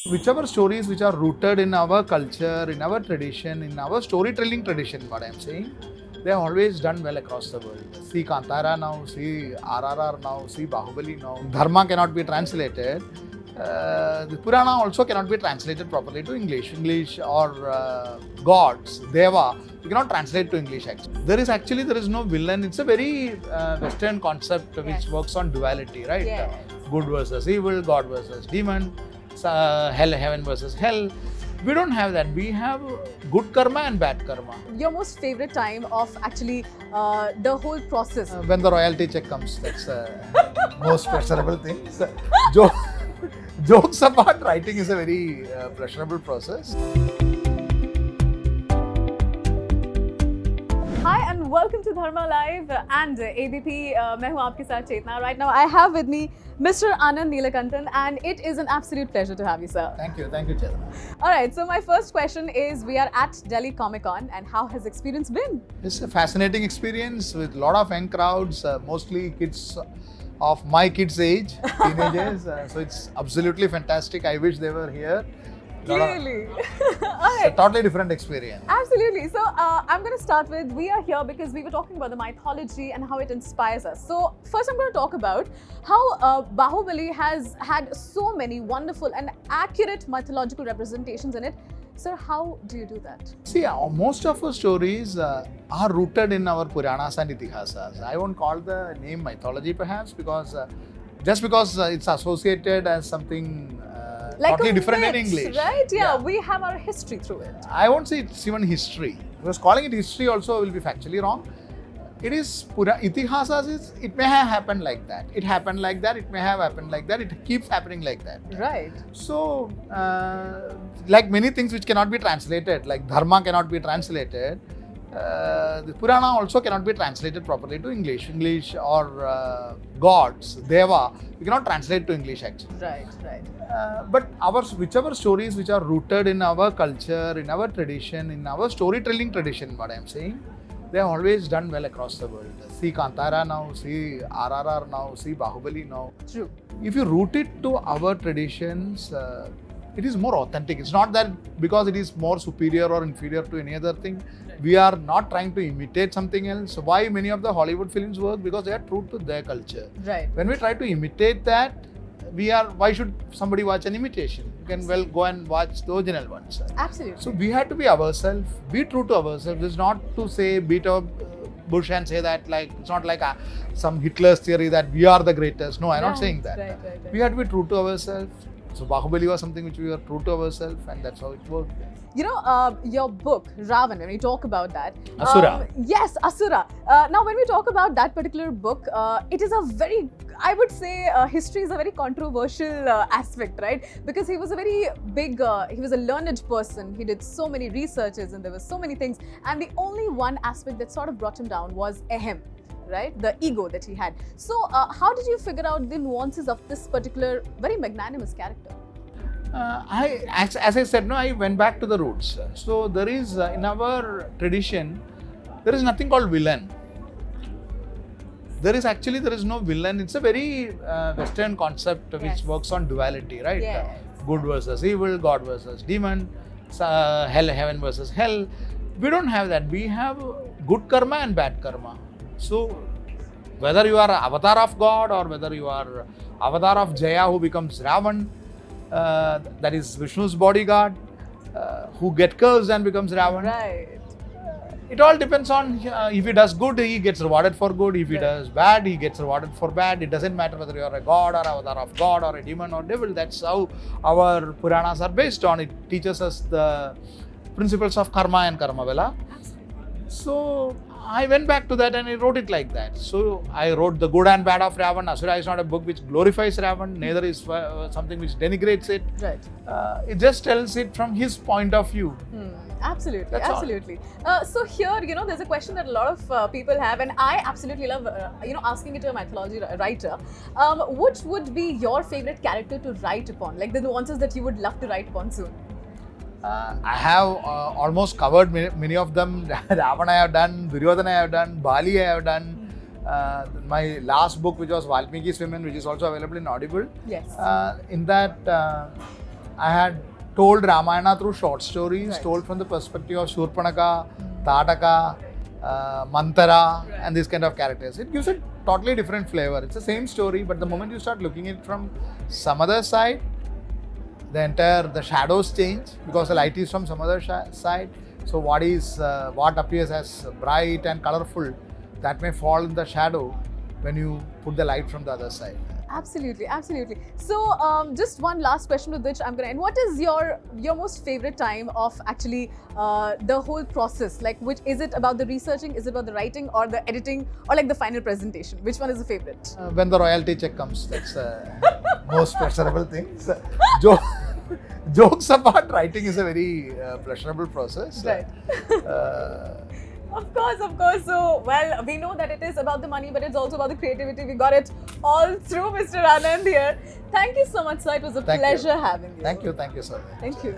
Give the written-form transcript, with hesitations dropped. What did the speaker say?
Whichever stories which are rooted in our culture, in our tradition, in our storytelling tradition, what I am saying, they are always done well across the world. See Kantara now, see RRR now, see Baahubali now. Dharma cannot be translated. The Purana also cannot be translated properly to English. English or gods, Deva, you cannot translate to English actually. There is no villain. It's a very Western concept which works on duality, right? Yes. Good versus evil, God versus demon, hell, heaven versus hell. We don't have that. We have good karma and bad karma. Your most favorite time of actually the whole process? When the royalty check comes, that's most pleasurable thing. Jokes apart, writing is a very pleasurable process. Hi and welcome to Dharma Live and ABP. मैं हूँ आपके साथ चेतना. Right now I have with me Mr. Anand Neelakantan and it is an absolute pleasure to have you, sir. Thank you, Chetna. Alright, so my first question is, we are at Delhi Comic Con and how has experience been? It's a fascinating experience with a lot of young crowds, mostly kids of my kids' age, teenagers. So it's absolutely fantastic. I wish they were here. Really? It's a totally different experience. Absolutely. So I'm going to start with, we are here because we were talking about the mythology and how it inspires us. So first I'm going to talk about how Baahubali has had so many wonderful and accurate mythological representations in it. Sir, how do you do that? See, most of our stories are rooted in our Puranas and Itihasas. I won't call the name mythology perhaps because just because it's associated as something like totally different myth, in English. Right? Yeah, we have our history through it. I won't say it's even history. Because calling it history also will be factually wrong. It is Itihasas, it may have happened like that. It happened like that, it may have happened like that, it keeps happening like that. Right. So, like many things which cannot be translated, like Dharma cannot be translated, the Purana also cannot be translated properly to English. English or gods, Deva, we cannot translate to English actually. Right, right. But whichever stories which are rooted in our culture, in our tradition, in our storytelling tradition, what I am saying, they are always done well across the world. See Kantara now, see RRR now, see Baahubali now. True. If you root it to our traditions, it is more authentic. It's not that because it is more superior or inferior to any other thing, we are not trying to imitate something else. Why many of the Hollywood films work? Because they are true to their culture. Right. When we try to imitate that, why should somebody watch an imitation? You can well go and watch the original ones. Absolutely. So we had to be ourselves, be true to ourselves. It's not to say, beat a bush and say that, like, it's not like some Hitler's theory that we are the greatest. No, I'm not saying that. Right. We had to be true to ourselves. So Baahubali was something which we were true to ourselves, and that's how it worked. You know, your book, Ravan, when we talk about that. Asura. Yes, Asura. Now, when we talk about that particular book, it is a very, I would say, history is a very controversial aspect, right? Because he was a very big, he was a learned person. He did so many researches and there were so many things. And the only one aspect that sort of brought him down was ahem, right? The ego that he had. So, how did you figure out the nuances of this particular very magnanimous character? As I said, no, I went back to the roots. So there is, in our tradition, there is nothing called villain. There is no villain. It's a very Western concept which works on duality, right? Yes. Good versus evil, God versus demon, hell, heaven versus hell. We don't have that. We have good karma and bad karma. So whether you are an avatar of God or whether you are avatar of Jaya who becomes Ravan, that is Vishnu's bodyguard, who get cursed and becomes Ravan. Right. It all depends on if he does good, he gets rewarded for good. If he does bad, he gets rewarded for bad. It doesn't matter whether you are a god or avatar of God or a demon or devil. That's how our Puranas are based on. It teaches us the principles of karma and karma vela. So I went back to that and I wrote it like that. So I wrote the good and bad of Ravan. Asura is not a book which glorifies Ravan, neither is something which denigrates it. Right. It just tells it from his point of view. Absolutely, That's absolutely. So here, you know, there's a question that a lot of people have, and I absolutely love, you know, asking it to a mythology writer. Which would be your favorite character to write upon? Like the nuances that you would love to write upon soon? I have almost covered many of them. Ravan I have done, Duryodhana I have done, Bali I have done. My last book, which was Valmiki's Women, which is also available in Audible. Yes. In that, I had told Ramayana through short stories, Right. told from the perspective of Shurpanaka, Tataka, Mantara, and these kind of characters. It gives a totally different flavor. It's the same story, but the moment you start looking at it from some other side, the shadows change because the light is from some other side. So what appears as bright and colorful, that may fall in the shadow when you put the light from the other side. Absolutely, absolutely. So, just one last question with which I'm going to end. What is your most favorite time of actually the whole process? Like, which is it about the researching? Is it about the writing or the editing or like the final presentation? Which one is the favorite? When the royalty check comes, that's most pleasurable thing. So, jokes apart, writing is a very pleasurable process. Right. Of course, of course. So, well, we know that it is about the money, but it's also about the creativity. We got it all through Mr. Anand here. Thank you so much, sir. It was a Thank you. pleasure having you. Thank you so much. Thank you.